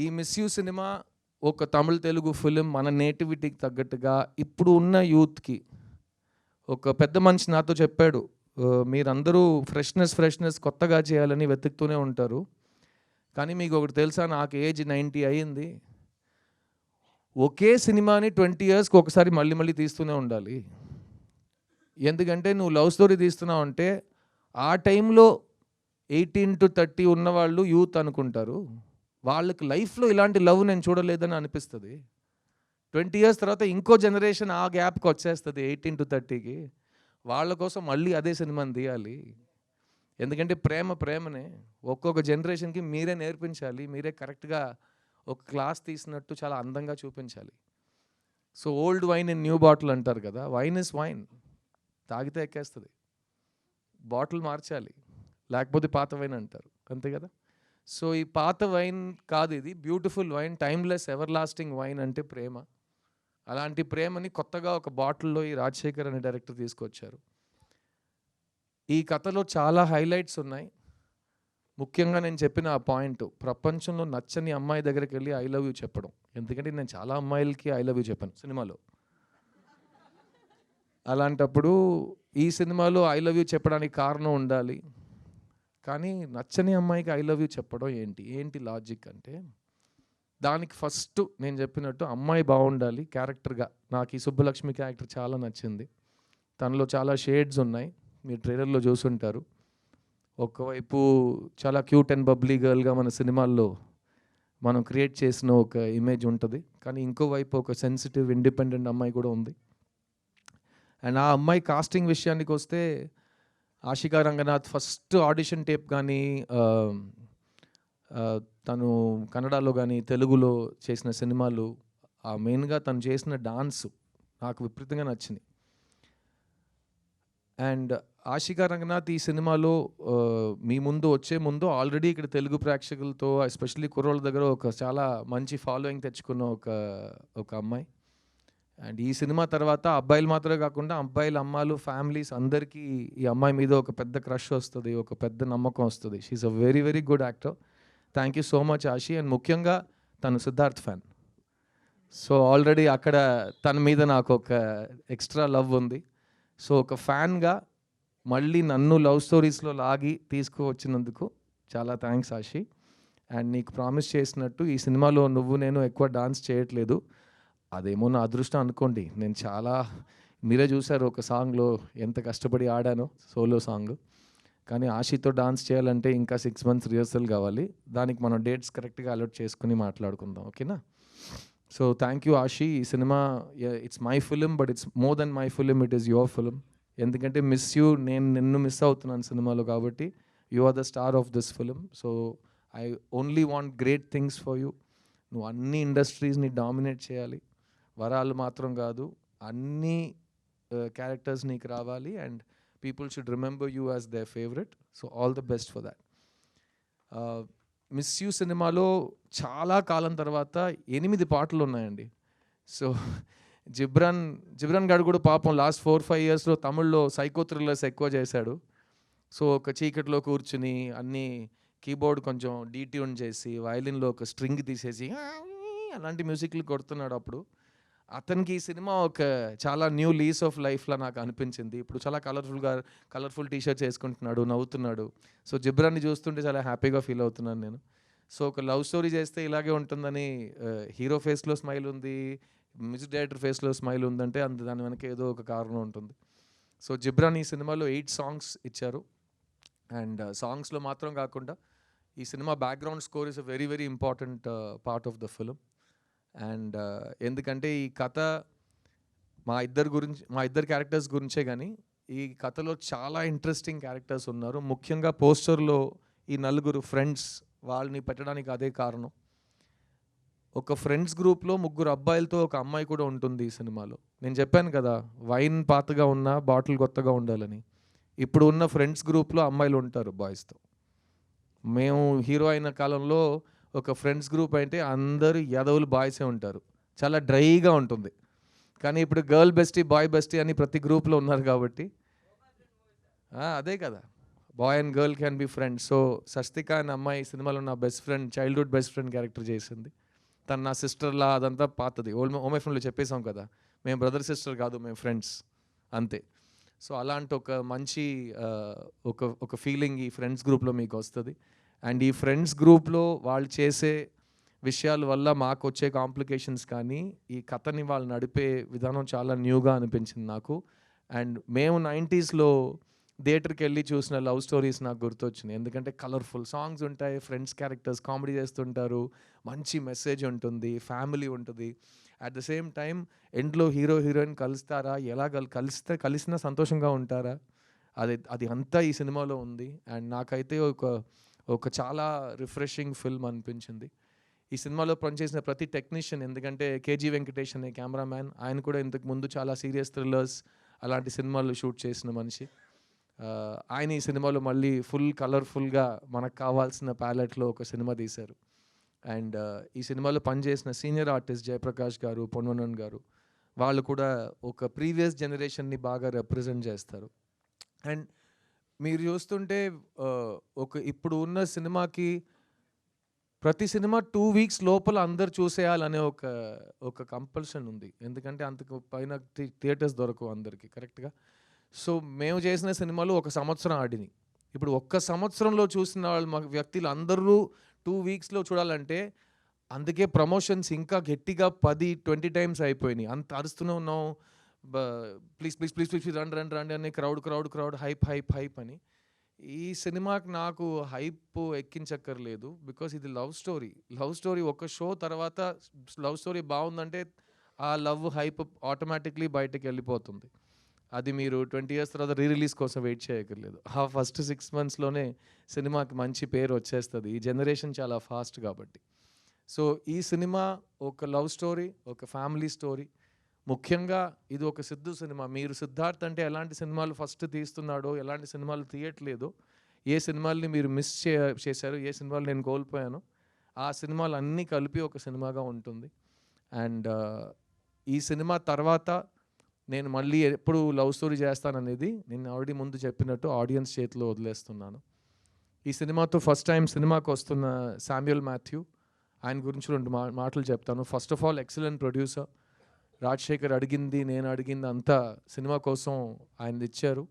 ఈ miss you cinema ఒక తమిళ Telugu film మన నేటివిటీకి తగ్గట్టుగా ఇప్పుడు ఉన్న యూత్కి ఒక పెద్ద మనిషి నాతో చెప్పాడు, మీరందరూ ఫ్రెష్నెస్ కొత్తగా చేయాలని వెతుకుతూనే ఉంటారు, కానీ మీకు ఒకటి తెలుసా, నాకు ఏజ్ 90 అయ్యింది, ఒకే సినిమాని 20 yearsకి ఒకసారి మళ్ళీ తీస్తూనే ఉండాలి. ఎందుకంటే నువ్వు లవ్ స్టోరీ తీస్తున్నావు అంటే ఆ టైంలో 18 to 30 ఉన్నవాళ్ళు యూత్ అనుకుంటారు, వాళ్ళకి లైఫ్లో ఇలాంటి లవ్ నేను చూడలేదని అనిపిస్తుంది. 20 years తర్వాత ఇంకో జనరేషన్ ఆ గ్యాప్కి వచ్చేస్తుంది 18 to 30కి, వాళ్ళ కోసం మళ్ళీ అదే సినిమాని తీయాలి. ఎందుకంటే ప్రేమనే ఒక్కొక్క జనరేషన్కి మీరే నేర్పించాలి, మీరే కరెక్ట్గా ఒక క్లాస్ తీసినట్టు చాలా అందంగా చూపించాలి. So old wine in new bottle అంటారు కదా, వైన్ ఇస్ వైన్, తాగితే ఎక్కేస్తుంది, బాటిల్ మార్చాలి, లేకపోతే పాత వైన్ అంటారు, అంతే కదా. సో ఈ పాత వైన్ కాదు, ఇది beautiful wine, timeless ever lasting wine అంటే ప్రేమ. అలాంటి ప్రేమని కొత్తగా ఒక బాటిల్లో ఈ రాజశేఖర్ అనే డైరెక్టర్ తీసుకొచ్చారు. ఈ కథలో చాలా హైలైట్స్ ఉన్నాయి. ముఖ్యంగా నేను చెప్పిన ఆ పాయింట్, ప్రపంచంలో నచ్చని అమ్మాయి దగ్గరికి వెళ్ళి ఐ లవ్ యూ చెప్పడం. ఎందుకంటే నేను చాలా అమ్మాయిలకి ఐ లవ్ యూ చెప్పాను సినిమాలో. అలాంటప్పుడు ఈ సినిమాలో ఐ లవ్ యూ చెప్పడానికి కారణం ఉండాలి, కానీ నచ్చని అమ్మాయికి ఐ లవ్ యూ చెప్పడం ఏంటి లాజిక్ అంటే, దానికి ఫస్ట్ నేను చెప్పినట్టు అమ్మాయి బాగుండాలి క్యారెక్టర్గా. నాకు ఈ సుబ్బలక్ష్మి క్యారెక్టర్ చాలా నచ్చింది, తనలో చాలా షేడ్స్ ఉన్నాయి, మీరు ట్రైలర్లో చూసుంటారు. ఒకవైపు చాలా క్యూట్ అండ్ బబ్లీ గర్ల్గా మన సినిమాల్లో మనం క్రియేట్ చేసిన ఒక ఇమేజ్ ఉంటుంది, కానీ ఇంకోవైపు ఒక సెన్సిటివ్ ఇండిపెండెంట్ అమ్మాయి కూడా ఉంది. అండ్ ఆ అమ్మాయి కాస్టింగ్ విషయానికి వస్తే, Ashika Ranganath first audition tape కానీ తను కన్నడలో కానీ తెలుగులో చేసిన సినిమాలు, మెయిన్గా తను చేసిన డాన్స్ నాకు విపరీతంగా నచ్చింది. అండ్ ఆషికా రంగనాథ్ ఈ సినిమాలో మీ ముందు వచ్చే ముందు ఆల్రెడీ ఇక్కడ తెలుగు ప్రేక్షకులతో ఎస్పెషల్లీ కుర్రోళ్ళ దగ్గర ఒక చాలా మంచి ఫాలోయింగ్ తెచ్చుకున్న ఒక అమ్మాయి. అండ్ ఈ సినిమా తర్వాత అబ్బాయిలు మాత్రమే కాకుండా అబ్బాయిల అమ్మాయిలు ఫ్యామిలీస్ అందరికీ ఈ అమ్మాయి మీద ఒక పెద్ద క్రష్ వస్తుంది, ఒక పెద్ద నమ్మకం వస్తుంది. She's a very good actor. Thank you so much Ashi. And ముఖ్యంగా తను సిద్ధార్థ్ ఫ్యాన్, సో ఆల్రెడీ అక్కడ తన మీద నాకు ఒక ఎక్స్ట్రా లవ్ ఉంది. సో ఒక ఫ్యాన్గా మళ్ళీ నన్ను లవ్ స్టోరీస్లో లాగి తీసుకువచ్చినందుకు చాలా థ్యాంక్స్ ఆషి. అండ్ నీకు ప్రామిస్ చేసినట్టు ఈ సినిమాలో నేను ఎక్కువ డాన్స్ చేయట్లేదు, అదేమో నా అదృష్టం అనుకోండి. నేను చాలా, మీరే చూశారు ఒక సాంగ్లో ఎంత కష్టపడి ఆడానో, సోలో సాంగ్. కానీ ఆషితో డాన్స్ చేయాలంటే ఇంకా 6 months రిహర్సల్ కావాలి, దానికి మనం డేట్స్ కరెక్ట్గా అలర్ట్ చేసుకుని మాట్లాడుకుందాం, ఓకేనా. So thank you Ashi. ఈ సినిమా it's my film, but it's more than my film, it is your film. ఎందుకంటే మిస్ యూ, నేను నిన్ను మిస్ అవుతున్నాను సినిమాలో, కాబట్టి you are the star of this film. So I only want great things for you. నువ్వు అన్ని ఇండస్ట్రీస్ని dominate చేయాలి, వరాలు మాత్రం కాదు, అన్ని క్యారెక్టర్స్ నీకు రావాలి, and people should remember you as there favourite. So all the best for that. Miss you సినిమాలో చాలా కాలం తర్వాత 8 పాటలు ఉన్నాయండి. సో జిబ్రాన్ గారు కూడా పాపం లాస్ట్ 4-5 yearsలో తమిళ్లో సైకో థ్రిల్లర్స్ ఎక్కువ చేశాడు. సో ఒక చీకట్లో కూర్చుని అన్ని కీబోర్డ్ కొంచెం డీట్యూన్ చేసి వయలిన్లో ఒక స్ట్రింగ్ తీసేసి అలాంటి మ్యూజిక్లు కొడుతున్నాడు. అప్పుడు అతనికి ఈ సినిమా ఒక చాలా న్యూ లీస్ ఆఫ్ లైఫ్లా నాకు అనిపించింది. ఇప్పుడు చాలా కలర్ఫుల్ టీషర్ట్స్ వేసుకుంటున్నాడు, నవ్వుతున్నాడు. సో జిబ్రాన్ని చూస్తుంటే చాలా హ్యాపీగా ఫీల్ అవుతున్నాను నేను. సో ఒక లవ్ స్టోరీ చేస్తే ఇలాగే ఉంటుందని, హీరో ఫేస్లో స్మైల్ ఉంది, మ్యూజిక్ డైరెక్టర్ ఫేస్లో స్మైల్ ఉందంటే దాని వెనక ఏదో ఒక కారణం ఉంటుంది. సో జిబ్రాన్ ఈ సినిమాలో 8 songs ఇచ్చారు. అండ్ సాంగ్స్లో మాత్రం కాకుండా ఈ cinema background score is a very important part of the film. And ఎందుకంటే ఈ కథ మా ఇద్దరు క్యారెక్టర్స్ గురించే, కానీ ఈ కథలో చాలా ఇంట్రెస్టింగ్ క్యారెక్టర్స్ ఉన్నారు. ముఖ్యంగా పోస్టర్లో ఈ 4 ఫ్రెండ్స్, వాళ్ళని పెట్టడానికి అదే కారణం. ఒక ఫ్రెండ్స్ గ్రూప్లో 3 అబ్బాయిలతో ఒక అమ్మాయి కూడా ఉంటుంది ఈ సినిమాలో. నేను చెప్పాను కదా, వైన్ పాతగా ఉన్నా బాటిల్ కొత్తగా ఉండాలని. ఇప్పుడు ఉన్న ఫ్రెండ్స్ గ్రూప్లో అమ్మాయిలు ఉంటారు బాయ్స్తో. మేము హీరో అయిన కాలంలో ఒక ఫ్రెండ్స్ గ్రూప్ అంటే అందరూ యదవులు బాయ్సే ఉంటారు, చాలా డ్రైగా ఉంటుంది. కానీ ఇప్పుడు గర్ల్ బెస్టీ బాయ్ బెస్టీ అని ప్రతి గ్రూప్లో ఉన్నారు కాబట్టి అదే కదా, boy and girl can be friends. So Sasthika అనే అమ్మాయి ఈ సినిమాలో నా best friend, childhood best friend character చేసింది. తను నా సిస్టర్లా, అదంతా పాతది. ఓ మై ఫ్రెండ్లో చెప్పేసాం కదా, మేము బ్రదర్ సిస్టర్ కాదు, మేము ఫ్రెండ్స్ అంతే. సో అలాంటి ఒక మంచి ఒక ఫీలింగ్ ఈ ఫ్రెండ్స్ గ్రూప్లో మీకు వస్తుంది. అండ్ ఈ ఫ్రెండ్స్ గ్రూప్లో వాళ్ళు చేసే విషయాల వల్ల మాకు వచ్చే కాంప్లికేషన్స్ కానీ, ఈ కథని వాళ్ళు నడిపే విధానం చాలా న్యూగా అనిపించింది నాకు. అండ్ మేము 90స్లో థియేటర్కి వెళ్ళి చూసిన లవ్ స్టోరీస్ నాకు గుర్తొచ్చినాయి. ఎందుకంటే కలర్ఫుల్ సాంగ్స్ ఉంటాయి, ఫ్రెండ్స్ క్యారెక్టర్స్ కామెడీ చేస్తుంటారు, మంచి మెసేజ్ ఉంటుంది, ఫ్యామిలీ ఉంటుంది. అట్ ద సేమ్ టైం ఎండ్లో హీరో హీరోయిన్ కలుస్తారా, ఎలా కలిసినా సంతోషంగా ఉంటారా, అది అంతా ఈ సినిమాలో ఉంది. అండ్ నాకైతే ఒక చాలా రిఫ్రెషింగ్ ఫిల్మ్ అనిపించింది. ఈ సినిమాలో పనిచేసిన ప్రతి టెక్నీషియన్, ఎందుకంటే కేజీ వెంకటేష్ అనే కెమెరామ్యాన్, ఆయన కూడా ఇంతకు ముందు చాలా సీరియస్ థ్రిల్లర్స్ అలాంటి సినిమాలు షూట్ చేసిన మనిషి. ఆయన ఈ సినిమాలో మళ్ళీ ఫుల్ కలర్ఫుల్గా మనకు కావాల్సిన ప్యాలెట్లో ఒక సినిమా తీశారు. అండ్ ఈ సినిమాలో పనిచేసిన సీనియర్ ఆర్టిస్ట్ జయప్రకాష్ గారు, పొన్వనన్ గారు, వాళ్ళు కూడా ఒక ప్రీవియస్ జనరేషన్ని బాగా రిప్రజెంట్ చేస్తారు. అండ్ మీరు చూస్తుంటే ఇప్పుడు ఉన్న సినిమాకి ప్రతి సినిమా 2 వీక్స్ లోపల అందరు చూసేయాలనే ఒక కంపల్షన్ ఉంది. ఎందుకంటే అంతకు పైన థియేటర్స్ దొరకవు అందరికి కరెక్ట్గా. సో మేము చేసిన సినిమాలు 1 సంవత్సరం ఆడినాయి. ఇప్పుడు 1 సంవత్సరంలో చూసిన వాళ్ళు వ్యక్తులు అందరూ 2 వీక్స్లో చూడాలంటే, అందుకే ప్రమోషన్స్ ఇంకా గట్టిగా 10-20 టైమ్స్ అయిపోయినాయి. అంత అరుస్తూనే ఉన్నాం, ప్లీజ్ ప్లీజ్ ప్లీజ్ ప్లీజ్ రండి అని, క్రౌడ్ హైప్ అని. ఈ సినిమాకి నాకు హైప్ ఎక్కించక్కర్లేదు, బికాస్ ఇది లవ్ స్టోరీ. ఒక షో తర్వాత లవ్ స్టోరీ బాగుందంటే ఆ లవ్ హైప్ ఆటోమేటిక్లీ బయటకు వెళ్ళిపోతుంది. అది మీరు 20 years తర్వాత రిలీజ్ కోసం వెయిట్ చేయక్కర్లేదు. ఆ ఫస్ట్ 6 monthsలోనే సినిమాకి మంచి పేరు వచ్చేస్తుంది. ఈ జనరేషన్ చాలా ఫాస్ట్ కాబట్టి. సో ఈ సినిమా ఒక లవ్ స్టోరీ, ఒక ఫ్యామిలీ స్టోరీ. ముఖ్యంగా ఇది ఒక సిద్ధు సినిమా. మీరు సిద్ధార్థ్ అంటే ఎలాంటి సినిమాలు ఫస్ట్ తీస్తున్నాడో, ఎలాంటి సినిమాలు తీయట్లేదో, ఏ సినిమాల్ని మీరు మిస్ చేశారు, ఏ సినిమాలు నేను కోల్పోయాను, ఆ సినిమాలు అన్నీ కలిపి ఒక సినిమాగా ఉంటుంది. అండ్ ఈ సినిమా తర్వాత నేను మళ్ళీ ఎప్పుడు లవ్ స్టోరీ చేస్తాననేది నేను ఆల్రెడీ ముందు చెప్పినట్టు ఆడియన్స్ చేతిలో వదిలేస్తున్నాను. ఈ సినిమాతో ఫస్ట్ టైం సినిమాకి వస్తున్న శామ్యూల్ మాథ్యూ, ఆయన గురించి 2 మాటలు చెప్తాను. First of all excellent producer. Rajasekhar అడిగింది, నేను అడిగింది అంతా సినిమా కోసం ఆయన ఇచ్చారు.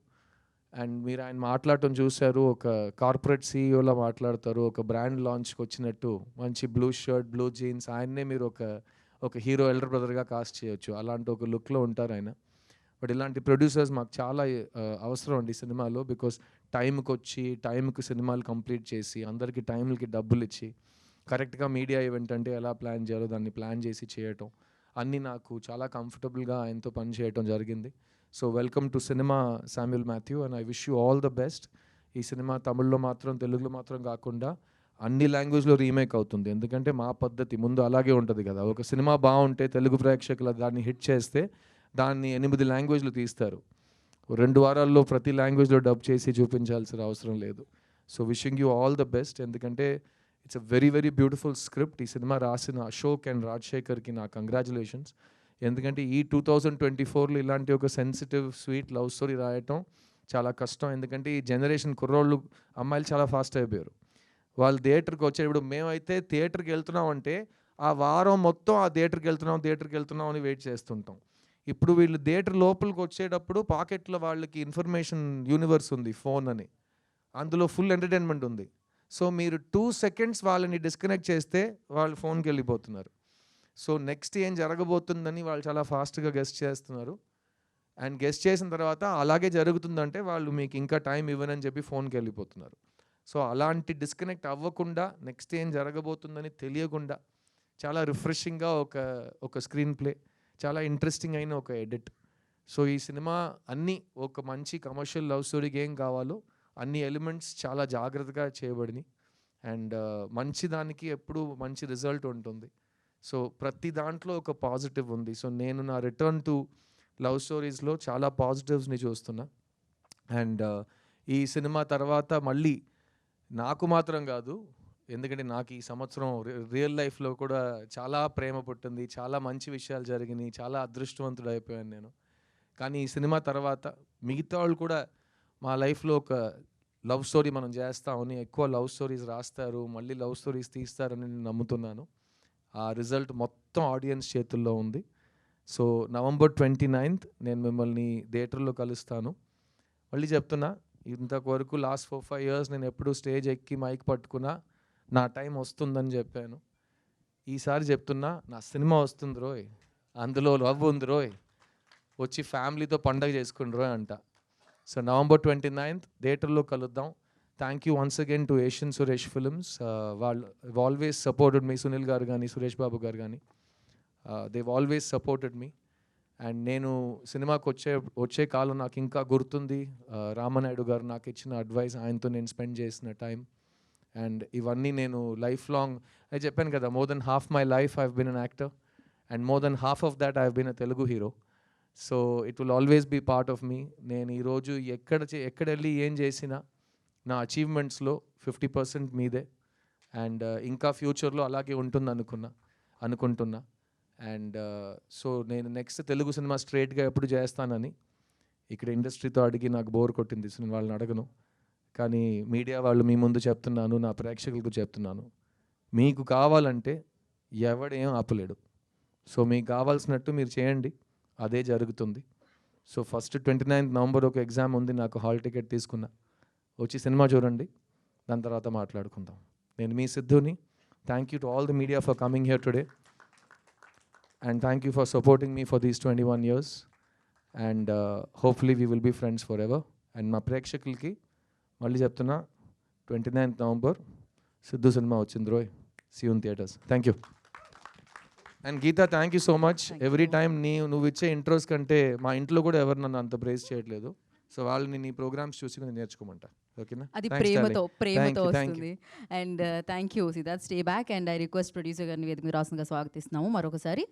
అండ్ మీరు ఆయన మాట్లాడటం చూశారు, ఒక కార్పొరేట్ సీఈఓలా మాట్లాడతారు, ఒక బ్రాండ్ లాంచ్కి వచ్చినట్టు మంచి బ్లూ షర్ట్, బ్లూ జీన్స్, ఆయన్నే మీరు ఒక హీరో ఎల్డర్ బ్రదర్గా కాస్ట్ చేయొచ్చు, అలాంటి ఒక లుక్లో ఉంటారు ఆయన. బట్ ఇలాంటి ప్రొడ్యూసర్స్ మాకు చాలా అవసరం అండి సినిమాలో. బికాస్ టైంకి సినిమాలు కంప్లీట్ చేసి, అందరికీ టైంలకి డబ్బులు ఇచ్చి, కరెక్ట్గా మీడియా ఈవెంట్ అంటే ఎలా ప్లాన్ చేయాలో దాన్ని ప్లాన్ చేసి చేయటం, అన్నీ నాకు చాలా కంఫర్టబుల్గా ఆయనతో పని చేయటం జరిగింది. So welcome to cinema Samuel Matthew, and I wish you all the best. ఈ సినిమా తమిళ్లో మాత్రం, తెలుగులో మాత్రం కాకుండా అన్ని లాంగ్వేజ్లో రీమేక్ అవుతుంది. ఎందుకంటే మా పద్ధతి ముందు అలాగే ఉంటుంది కదా, ఒక సినిమా బాగుంటే తెలుగు ప్రేక్షకులు దాన్ని హిట్ చేస్తే దాన్ని 8 లాంగ్వేజ్లు తీస్తారు. 2 వారాల్లో ప్రతి లాంగ్వేజ్లో డబ్ చేసి చూపించాల్సిన అవసరం లేదు. So wishing you all the best. ఎందుకంటే it's a very very beautiful script. ఈ సినిమా రాసిన అశోక్ అండ్ రాజశేఖర్కి నా కంగ్రాచులేషన్స్. ఎందుకంటే ఈ 2024లో ఇలాంటి ఒక సెన్సిటివ్ స్వీట్ లవ్ స్టోరీ రాయటం చాలా కష్టం. ఎందుకంటే ఈ జనరేషన్ కుర్రోళ్ళు, అమ్మాయిలు చాలా ఫాస్ట్ అయిపోయారు. వాళ్ళు థియేటర్కి వచ్చేటప్పుడు, మేమైతే థియేటర్కి వెళ్తున్నాం అంటే ఆ వారం మొత్తం ఆ థియేటర్కి వెళ్తున్నాం అని వెయిట్ చేస్తుంటాం. ఇప్పుడు వీళ్ళు థియేటర్ లోపలికి వచ్చేటప్పుడు పాకెట్లో వాళ్ళకి ఇన్ఫర్మేషన్ యూనివర్స్ ఉంది, ఫోన్ అని, అందులో ఫుల్ ఎంటర్టైన్మెంట్ ఉంది. సో మీరు 2 seconds వాళ్ళని డిస్కనెక్ట్ చేస్తే వాళ్ళు ఫోన్కి వెళ్ళిపోతున్నారు. సో నెక్స్ట్ ఏం జరగబోతుందని వాళ్ళు చాలా ఫాస్ట్గా గెస్ట్ చేస్తున్నారు. అండ్ గెస్ట్ చేసిన తర్వాత అలాగే జరుగుతుందంటే వాళ్ళు మీకు ఇంకా టైం ఇవ్వనని చెప్పి ఫోన్కి వెళ్ళిపోతున్నారు. సో అలాంటి డిస్కనెక్ట్ అవ్వకుండా, నెక్స్ట్ ఏం జరగబోతుందని తెలియకుండా చాలా రిఫ్రెషింగ్గా ఒక స్క్రీన్ ప్లే, చాలా ఇంట్రెస్టింగ్ అయిన ఒక ఎడిట్. సో ఈ సినిమా అన్నీ ఒక మంచి కమర్షియల్ లవ్ స్టోరీకి ఏం కావాలో అన్ని ఎలిమెంట్స్ చాలా జాగ్రత్తగా చేయబడినాయి. అండ్ మంచి దానికి ఎప్పుడు మంచి రిజల్ట్ ఉంటుంది. సో ప్రతి దాంట్లో ఒక పాజిటివ్ ఉంది. సో నేను నా రిటర్న్ టు లవ్ స్టోరీస్లో చాలా పాజిటివ్స్ని చూస్తున్నా. అండ్ ఈ సినిమా తర్వాత మళ్ళీ నాకు మాత్రం కాదు, ఎందుకంటే నాకు ఈ సంవత్సరం రియల్ లైఫ్లో కూడా చాలా ప్రేమ పుట్టింది, చాలా మంచి విషయాలు జరిగినాయి, చాలా అదృష్టవంతుడు అయిపోయాను నేను. కానీ ఈ సినిమా తర్వాత మిగతా వాళ్ళు కూడా మా లైఫ్లో ఒక లవ్ స్టోరీ మనం చేస్తామని, ఎక్కువ లవ్ స్టోరీస్ రాస్తారు, మళ్ళీ లవ్ స్టోరీస్ తీస్తారని నేను నమ్ముతున్నాను. ఆ రిజల్ట్ మొత్తం ఆడియన్స్ చేతుల్లో ఉంది. సో November 29th నేను మిమ్మల్ని థియేటర్లో కలుస్తాను. మళ్ళీ చెప్తున్నా, ఇంతవరకు లాస్ట్ 4-5 years నేను ఎప్పుడు స్టేజ్ ఎక్కి మైక్ పట్టుకున్నా నా టైం వస్తుందని చెప్పాను. ఈసారి చెప్తున్నా, నా సినిమా వస్తుంది రోయ్, అందులో లవ్ ఉంది రోయ్, వచ్చి ఫ్యామిలీతో పండగ చేసుకుని రోయ్ అంట. సో November 29th థియేటర్లో కలుద్దాం. Thank you once again to Asian Suresh Films. వాళ్ళు always supported me, Sunil garu కానీ సురేష్ బాబు గారు కానీ, Dev always supported me. And నేను సినిమాకి వచ్చే కాలం నాకు ఇంకా గుర్తుంది. రామనాయుడు గారు నాకు ఇచ్చిన అడ్వైస్, ఆయనతో నేను స్పెండ్ చేసిన టైం, అండ్ ఇవన్నీ నేను లైఫ్ లాంగ్, అది చెప్పాను కదా, more than half my life I have been an actor and more than half of that I have been a Telugu hero. So it will always be part of me. నేను ఈరోజు ఎక్కడ వెళ్ళి ఏం చేసినా నా అచీవ్మెంట్స్లో 50% మీదే. అండ్ ఇంకా ఫ్యూచర్లో అలాగే ఉంటుంది అనుకుంటున్నా. అండ్ సో నేను నెక్స్ట్ తెలుగు సినిమా స్ట్రైట్గా ఎప్పుడు చేస్తానని ఇక్కడ ఇండస్ట్రీతో అడిగి నాకు బోర్ కొట్టింది, నేను వాళ్ళని అడగను. కానీ మీడియా వాళ్ళు మీ ముందు చెప్తున్నాను, నా ప్రేక్షకులకు చెప్తున్నాను, మీకు కావాలంటే ఎవడేం ఆపలేడు. సో మీకు కావాల్సినట్టు మీరు చేయండి, అదే జరుగుతుంది. సో ఫస్ట్ 29th November ఒక ఎగ్జామ్ ఉంది, నాకు హాల్ టికెట్ తీసుకున్నా, వచ్చి సినిమా చూడండి, దాని తర్వాత మాట్లాడుకుందాం. నేను మీ సిద్ధుని. Thank you to all the media for coming here today, and thank you for supporting me for these 21 years, and hopefully we will be friends forever. And మా ప్రేక్షకులకి మళ్ళీ చెప్తున్నా, 29th November సిద్ధు సినిమా వచ్చింది రోయ్, see you in theatres. Thank you. And Geetha, thank you so much. Every time నువ్వు ఇచ్చే intros కంటే మా ఇంట్లో కూడా ఎవరు నన్ను అంత ప్రైజ్ చేయట్లేదు. సో వాళ్ళని నీ ప్రోగ్రామ్స్ చూసి నేను నేర్చుకోమంటా. ఓకేనా? అది ప్రేమతో వస్తుంది. And thank you Siddharth. Stay back. And I request producer గారిని వేదిక మీద రాసుగా స్వాగతిస్తున్నాము మరొకసారి.